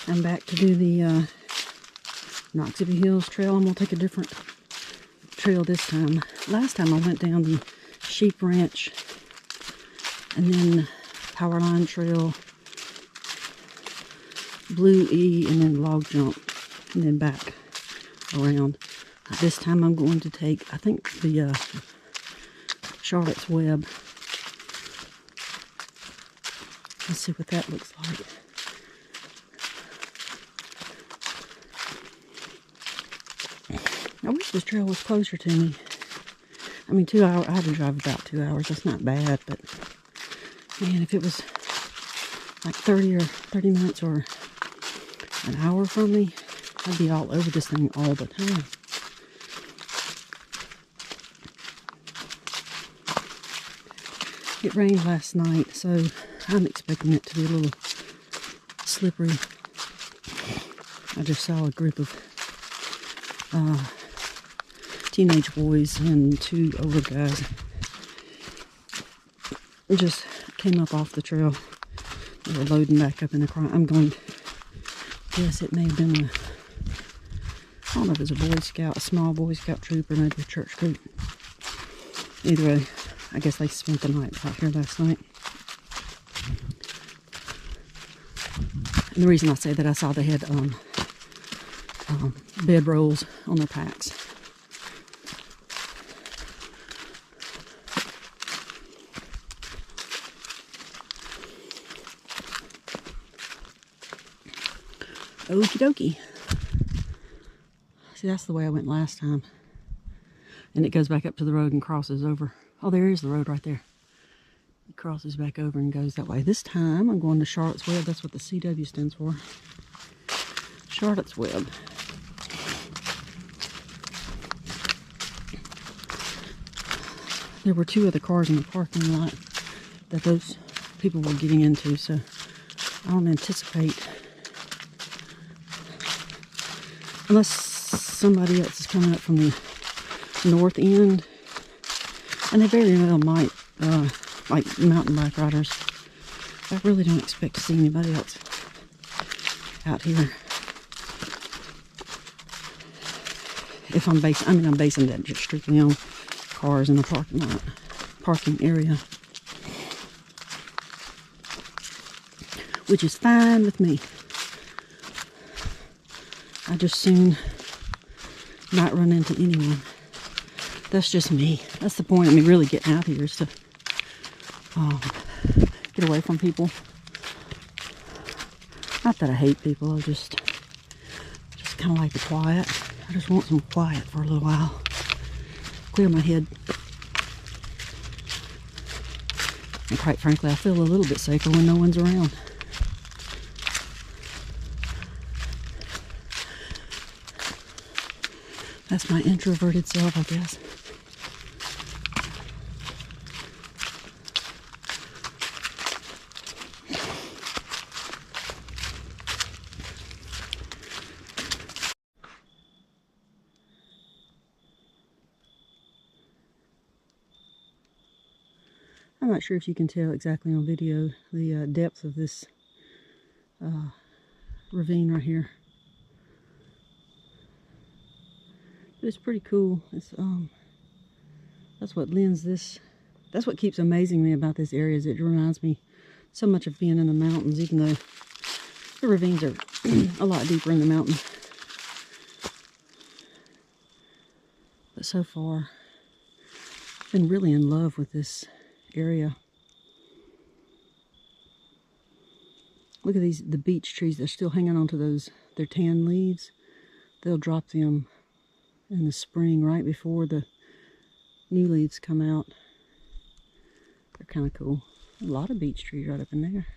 I'm back to do the Noxubee Hills trail. I'm going to take a different trail this time. Last time I went down the Sheep Ranch and then Powerline Trail, Blue E, and then Log Jump, and then back around. This time I'm going to take, I think, the Charlotte's Web. Let's see what that looks like. I wish this trail was closer to me. I mean, 2 hours, I had to drive about 2 hours. That's not bad, but man, if it was like 30 minutes or an hour from me, I'd be all over this thing all the time. It rained last night, so I'm expecting it to be a little slippery. I just saw a group of teenage boys and 2 older guys just came up off the trail. They were loading back up in the car. I'm going to guess it may have been I don't know if it was a Boy Scout, a small Boy Scout troop, or maybe a church group. Either way, I guess they spent the night out here last night. And the reason I say that, I saw they had bed rolls on their packs. Okie dokie. See, that's the way I went last time. And it goes back up to the road and crosses over. Oh, there is the road right there. It crosses back over and goes that way. This time I'm going to Charlotte's Web. That's what the CW stands for. Charlotte's Web. There were 2 other cars in the parking lot that those people were getting into, so I don't anticipate, unless somebody else is coming up from the north end, and they very well might, like mountain bike riders. I really don't expect to see anybody else out here. If I'm basing that just strictly on cars in the parking area, which is fine with me. I just soon not run into anyone. That's just me. That's the point of me really getting out here, is to get away from people. Not that I hate people, I just kind of like the quiet. I just want some quiet for a little while. Clear my head. And quite frankly, I feel a little bit safer when no one's around. That's my introverted self, I guess. I'm not sure if you can tell exactly on video the depth of this ravine right here. But it's pretty cool. It's that's what lends this. That's what keeps amazing me about this area. Is it reminds me so much of being in the mountains, even though the ravines are a lot deeper in the mountain. But so far, I've been really in love with this area. Look at the beech trees. They're still hanging on to their tan leaves. They'll drop them in the spring right before the new leaves come out. They're kind of cool. A lot of beech trees right up in there.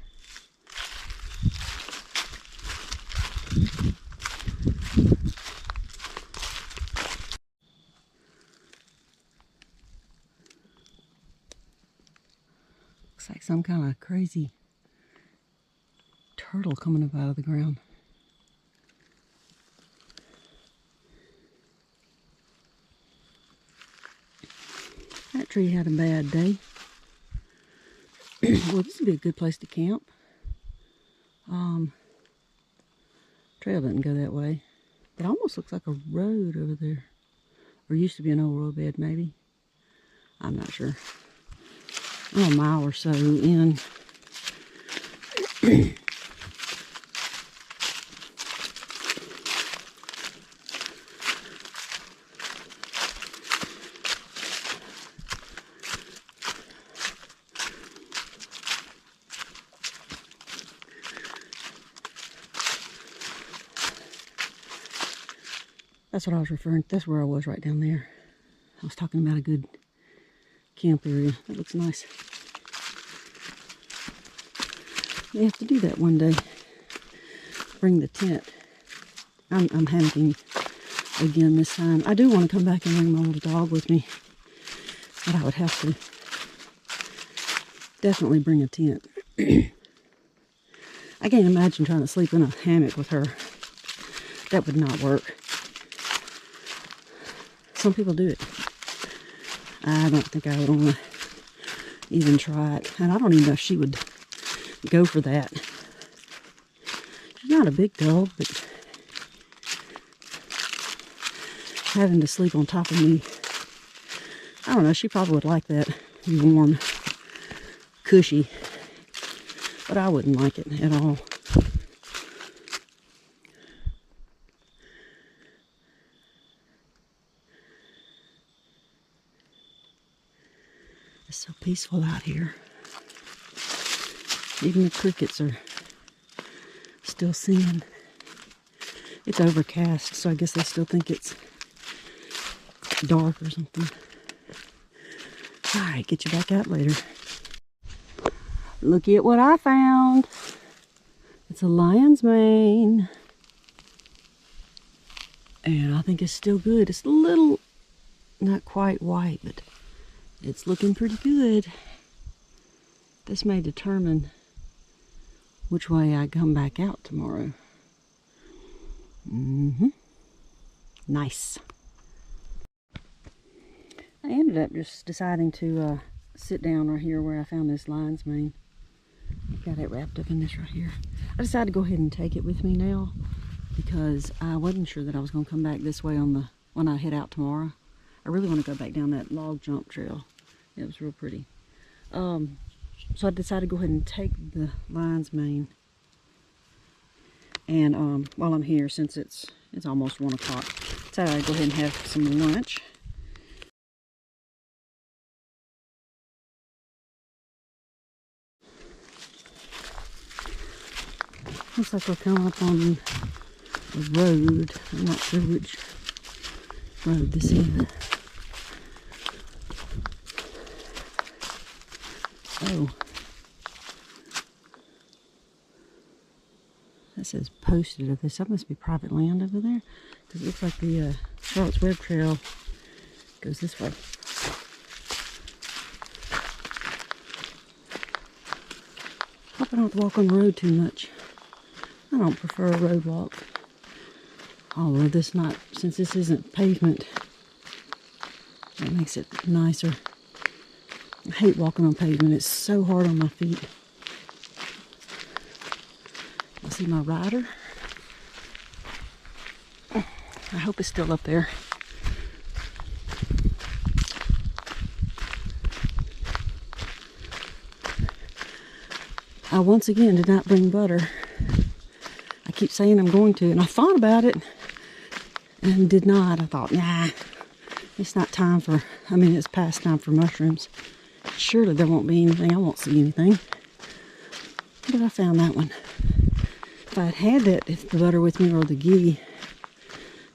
Looks like some kind of crazy turtle coming up out of the ground. That tree had a bad day. Well, this would be a good place to camp. Trail doesn't go that way. It almost looks like a road over there. Or used to be an old roadbed, maybe. I'm not sure. I'm a mile or so in. That's what I was referring to. That's where I was, right down there. I was talking about a good camp area. That looks nice. We have to do that one day. Bring the tent. I'm hammocking again this time. I do want to come back and bring my little dog with me. But I would have to definitely bring a tent. I can't imagine trying to sleep in a hammock with her. That would not work. Some people do it. I don't think I would want to even try it. And I don't even know if she would go for that. She's not a big dog, but having to sleep on top of me, I don't know, she probably would like that. Warm, cushy. But I wouldn't like it at all. It's so peaceful out here. Even the crickets are still singing. It's overcast, so I guess they still think it's dark or something. Alright, get you back out later. Look at what I found. It's a lion's mane. And I think it's still good. It's a little, not quite white, but it's looking pretty good. This may determine which way I come back out tomorrow. Nice. I ended up just deciding to sit down right here where I found this lion's mane. Got it wrapped up in this right here. I decided to go ahead and take it with me now because I wasn't sure that I was going to come back this way on when I head out tomorrow. I really want to go back down that log jump trail. It was real pretty. So I decided to go ahead and take the lion's mane. And while I'm here, since it's almost 1 o'clock, I decided I'd go ahead and have some lunch. Looks like we're coming up on a road. I'm not sure which road this is. Oh. That says posted of this. That must be private land over there. Because it looks like the Charlotte's Web Trail goes this way. Hope I don't have to walk on the road too much. I don't prefer a road walk. Although since this isn't pavement, that makes it nicer. I hate walking on pavement. It's so hard on my feet. I see my rider. I hope it's still up there. I once again did not bring butter. I keep saying I'm going to, and I thought about it and did not. I thought, nah, it's not time for, it's past time for mushrooms. Surely there won't be anything. I won't see anything. But I found that one. If I had that, if the butter with me, or the ghee,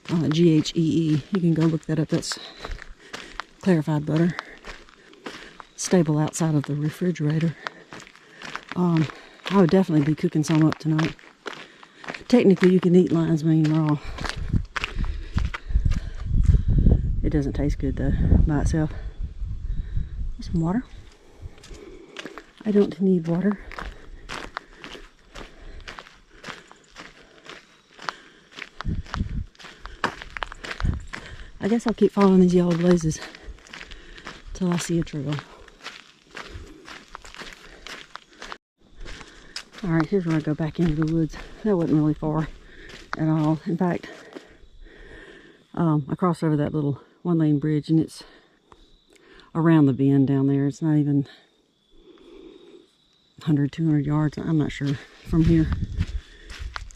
G-H-E-E, you can go look that up. That's clarified butter. Stable outside of the refrigerator. I would definitely be cooking some up tonight. Technically, you can eat lion's mane raw. It doesn't taste good though by itself. Some water. I don't need water. I guess I'll keep following these yellow blazes till I see a trail. Alright, here's where I go back into the woods. That wasn't really far. at all. In fact, I crossed over that little one-lane bridge, and it's around the bend down there. It's not even 100, 200 yards. I'm not sure from here.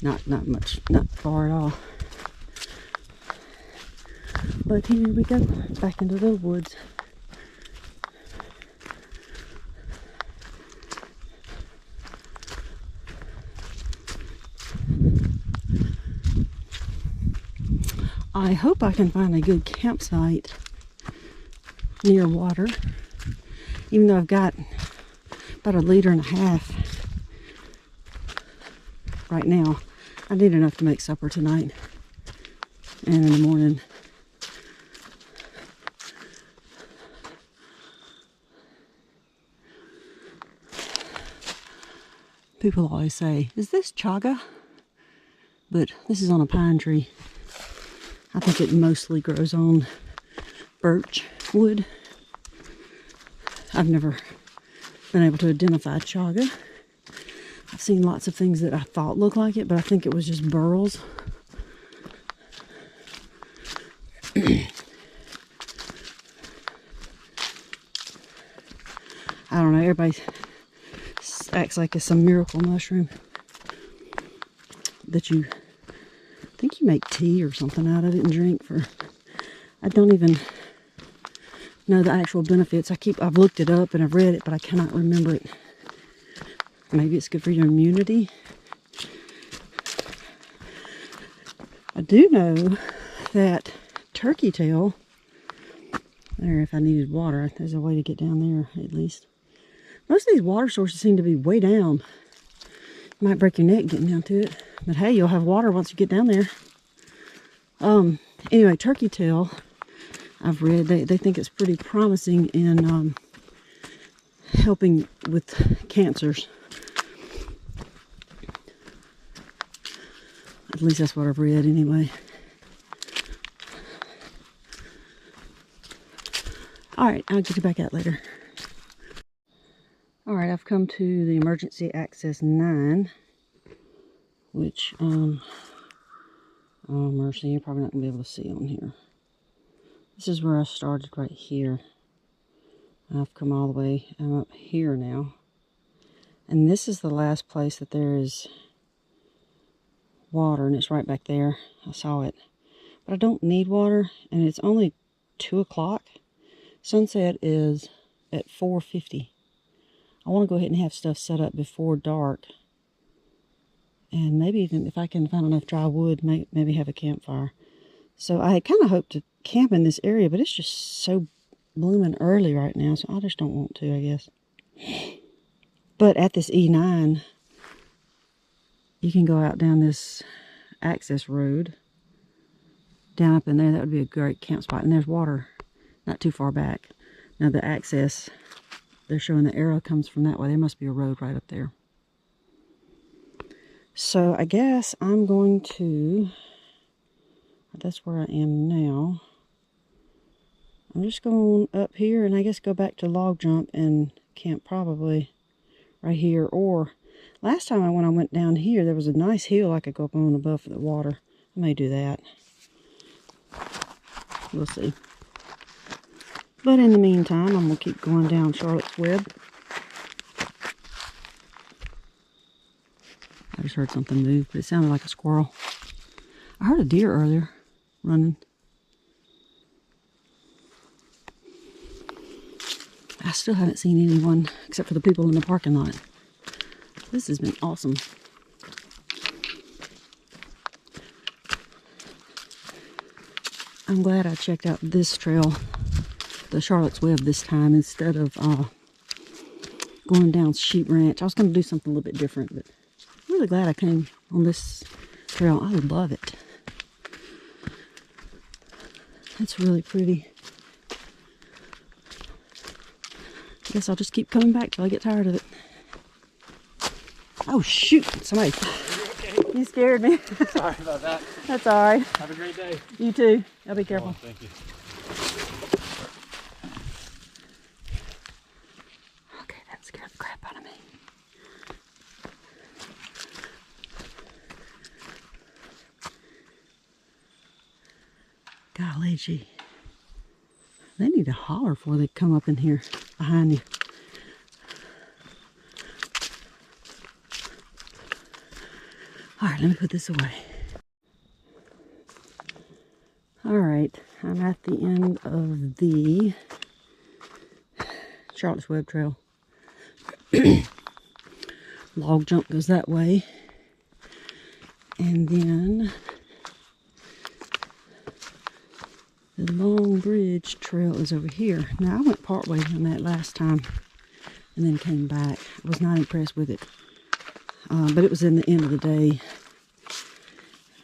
Not much, not far at all. But here we go, back into the woods. I hope I can find a good campsite near water, even though I've got about 1.5 liters right now. I need enough to make supper tonight and in the morning. People always say, is this chaga? But this is on a pine tree. I think it mostly grows on birch wood. I've never been able to identify chaga. I've seen lots of things that I thought looked like it, but I think it was just burls. I don't know, everybody acts like it's some miracle mushroom that you think you make tea or something out of it and drink for. I don't even know the actual benefits. I've looked it up and I've read it, but I cannot remember it. Maybe it's good for your immunity. I do know that turkey tail, there, if I needed water, there's a way to get down there at least. Most of these water sources seem to be way down. You might break your neck getting down to it, but hey, you'll have water once you get down there. Anyway, turkey tail, I've read, they think it's pretty promising in helping with cancers. At least that's what I've read anyway. Alright, I'll get you back out later. Alright, I've come to the emergency access 9, which, oh mercy, you're probably not going to be able to see on here. This is where I started right here. I've come all the way, I'm up here now. And this is the last place that there is water, and it's right back there. I saw it. But I don't need water, and it's only 2 o'clock. Sunset is at 4:50. I want to go ahead and have stuff set up before dark. And maybe even if I can find enough dry wood, maybe have a campfire. So I kind of hope to camp in this area, but it's just so blooming early right now, so I just don't want to, I guess. But at this E9, you can go out down this access road. Down up in there, that would be a great camp spot. And there's water not too far back. Now the access, they're showing the arrow comes from that way. There must be a road right up there. So I guess I'm going to, that's where I am now. I'm just going up here and I guess go back to log jump and camp probably right here. Or last time I went down here, there was a nice hill I could go up on above the water. I may do that. We'll see. But in the meantime, I'm going to keep going down Charlotte's Web. I just heard something move, but it sounded like a squirrel. I heard a deer earlier running. I still haven't seen anyone except for the people in the parking lot. This has been awesome. I'm glad I checked out this trail, the Charlotte's Web, this time instead of going down Sheep Ranch. I was going to do something a little bit different, but I'm really glad I came on this trail. I love it. It's really pretty. I guess I'll just keep coming back till I get tired of it. Oh shoot, somebody. You scared me. Sorry about that. That's alright. Have a great day. You too. I'll be careful. Oh, thank you. Okay, that scared the crap out of me. Golly gee. They need to holler before they come up in here behind you. Alright, let me put this away. Alright, I'm at the end of the Charlotte's Web Trail. Log jump goes that way. And then the Long Bridge Trail is over here. Now, I went partway on that last time and then came back. I was not impressed with it. But it was in the end of the day.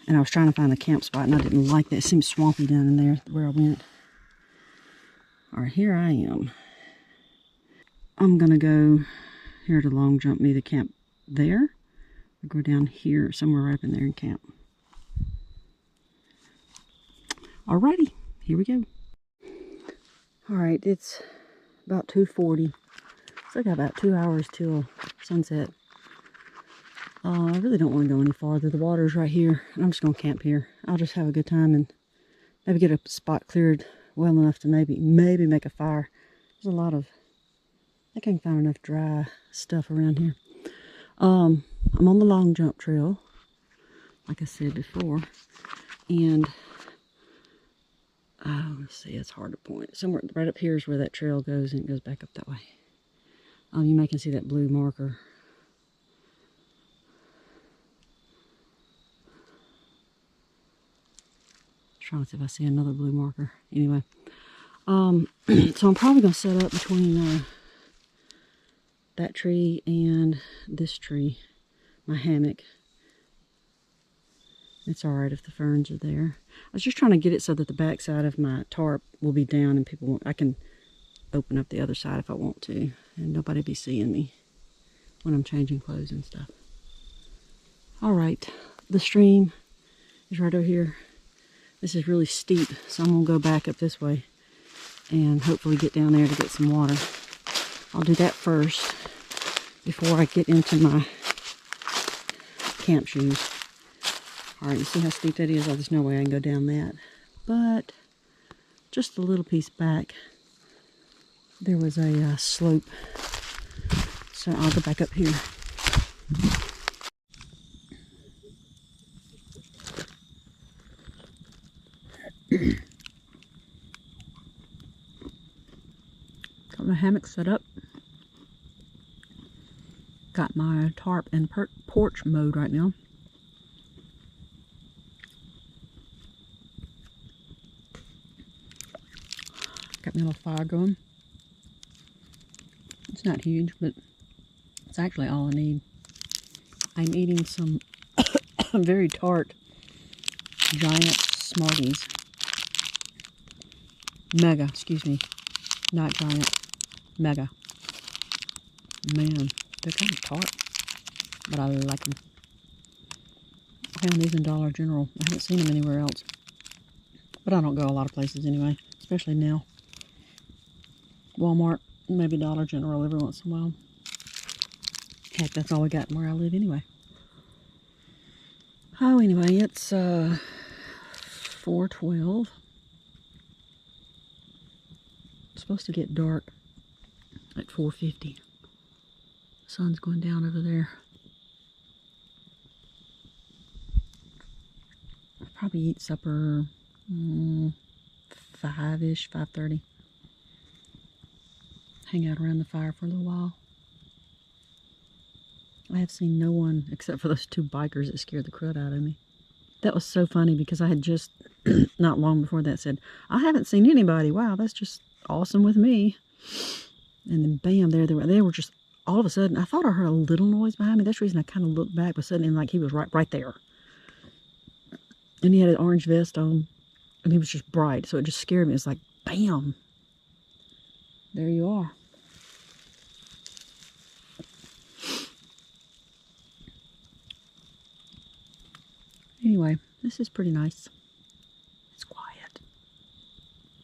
And I was trying to find a camp spot and I didn't like that. It seemed swampy down in there where I went. Alright, here I am. I'm going to go here to long jump me the camp there. Or go down here, somewhere right up in there and camp. Alrighty, here we go. Alright, it's about 2:40. So I got about 2 hours till sunset. I really don't want to go any farther. The water's right here. I'm just going to camp here. I'll just have a good time and maybe get a spot cleared well enough to maybe make a fire. There's a lot of, I can't find enough dry stuff around here. I'm on the long jump trail, like I said before, and let's see, it's hard to point. Somewhere right up here is where that trail goes, and it goes back up that way. You may can see that blue marker. Trying to see if I see another blue marker. Anyway, so I'm probably going to set up between that tree and this tree, my hammock. It's alright if the ferns are there. I was just trying to get it so that the back side of my tarp will be down and people won't, I can open up the other side if I want to, and nobody be seeing me when I'm changing clothes and stuff. Alright, the stream is right over here. This is really steep, so I'm going to go back up this way and hopefully get down there to get some water. I'll do that first before I get into my camp shoes. Alright, you see how steep that is? Oh, there's no way I can go down that. But just a little piece back, there was a slope. So I'll go back up here. Got my hammock set up. Got my tarp in porch mode right now. Got my little fire going. It's not huge, but it's actually all I need. I'm eating some very tart giant Smarties. Mega, excuse me. Not giant. Mega. Man, they're kind of tart, but I like them. I found these in Dollar General. I haven't seen them anywhere else. But I don't go a lot of places anyway, especially now. Walmart, maybe Dollar General every once in a while. Heck, that's all we got where I live anyway. Oh, anyway, it's 4:12. It's supposed to get dark at 4:50. The sun's going down over there. I'll probably eat supper 5-ish, 5:30. Hang out around the fire for a little while. I have seen no one except for those 2 bikers that scared the crud out of me. That was so funny because I had just, not long before that, said, I haven't seen anybody. Wow, that's just awesome with me. And then bam, there they were. They were just, all of a sudden, I thought I heard a little noise behind me. That's the reason I kind of looked back, but suddenly like he was right there. And he had an orange vest on, and he was just bright, so it just scared me. It's like, bam, there you are. Anyway, this is pretty nice. It's quiet.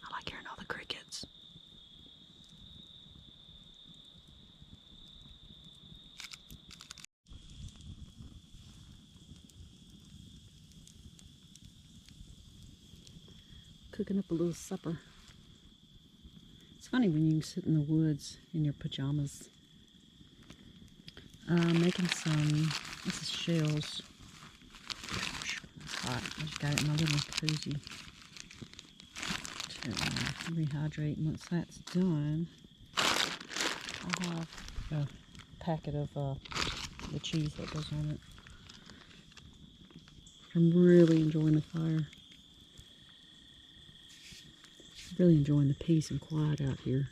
I like hearing all the crickets. cooking up a little supper. It's funny when you can sit in the woods in your pajamas. Making some, this is shells. Hot. I just got it in my little koozie to rehydrate. And once that's done, I'll have a packet of the cheese that goes on it. I'm really enjoying the fire. Really enjoying the peace and quiet out here.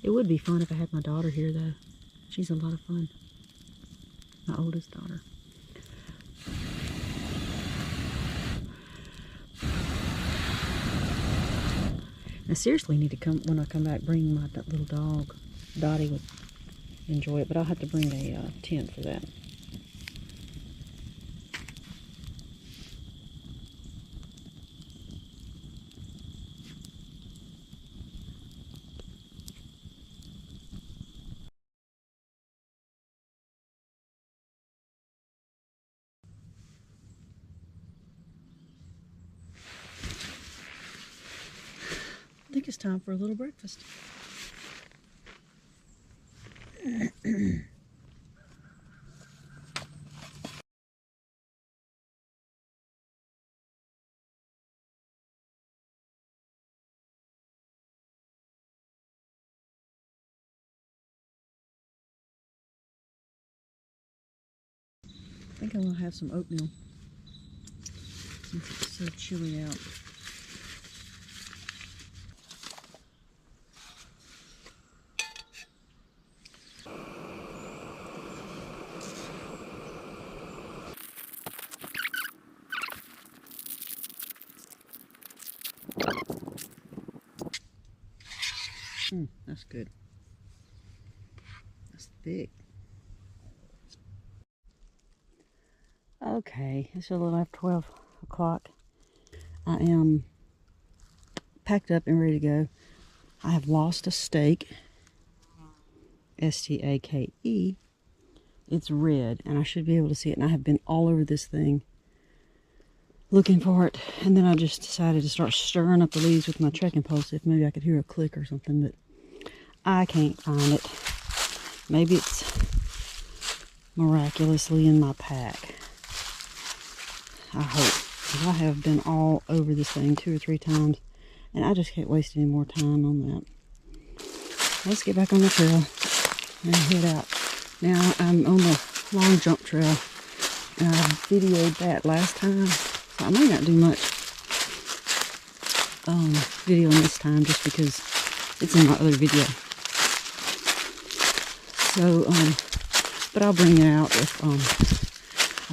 It would be fun if I had my daughter here, though. She's a lot of fun. My oldest daughter. I seriously need to come, when I come back, bring my little dog. Dottie would enjoy it, but I'll have to bring a tent for that. I think it's time for a little breakfast. I think I'm going to have some oatmeal since it's so chilly out. That's good. That's thick. Okay, it's a little after 12 o'clock. I am packed up and ready to go. I have lost a stake. S-T-A-K-E. It's red, and I should be able to see it. And I have been all over this thing looking for it. And then I just decided to start stirring up the leaves with my trekking pole, if maybe I could hear a click or something, but I can't find it. Maybe it's miraculously in my pack. I hope, because I have been all over this thing 2 or 3 times, and I just can't waste any more time on that. Let's get back on the trail and head out. Now I'm on the long jump trail, and I videoed that last time, so I may not do much videoing this time just because it's in my other video. So, but I'll bring it out if I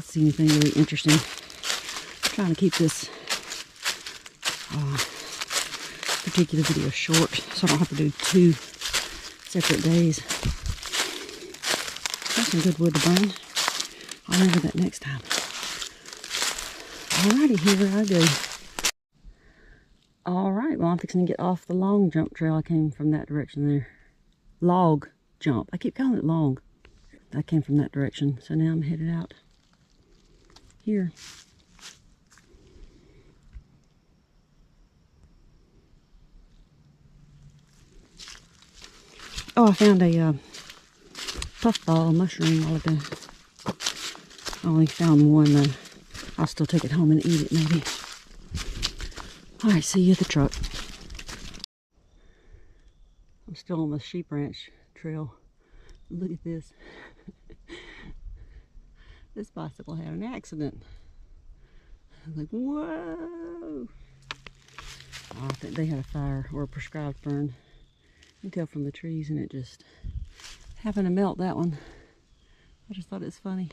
see anything really interesting. I'm trying to keep this particular video short so I don't have to do 2 separate days. That's some good wood to burn. I'll remember that next time. Alrighty, here I go. Alright, well I'm fixing to get off the long jump trail. I came from that direction there. Log jump. I keep calling it long. I came from that direction. So now I'm headed out here. Oh, I found a puffball mushroom while ago. I only found one though. I'll still take it home and eat it maybe. Alright, see you at the truck. I'm still on the sheep ranch trail. Look at this. This bicycle had an accident. I was like, whoa! Oh, I think they had a fire or a prescribed burn. You can tell from the trees, and it just happened to melt that one. I just thought it was funny.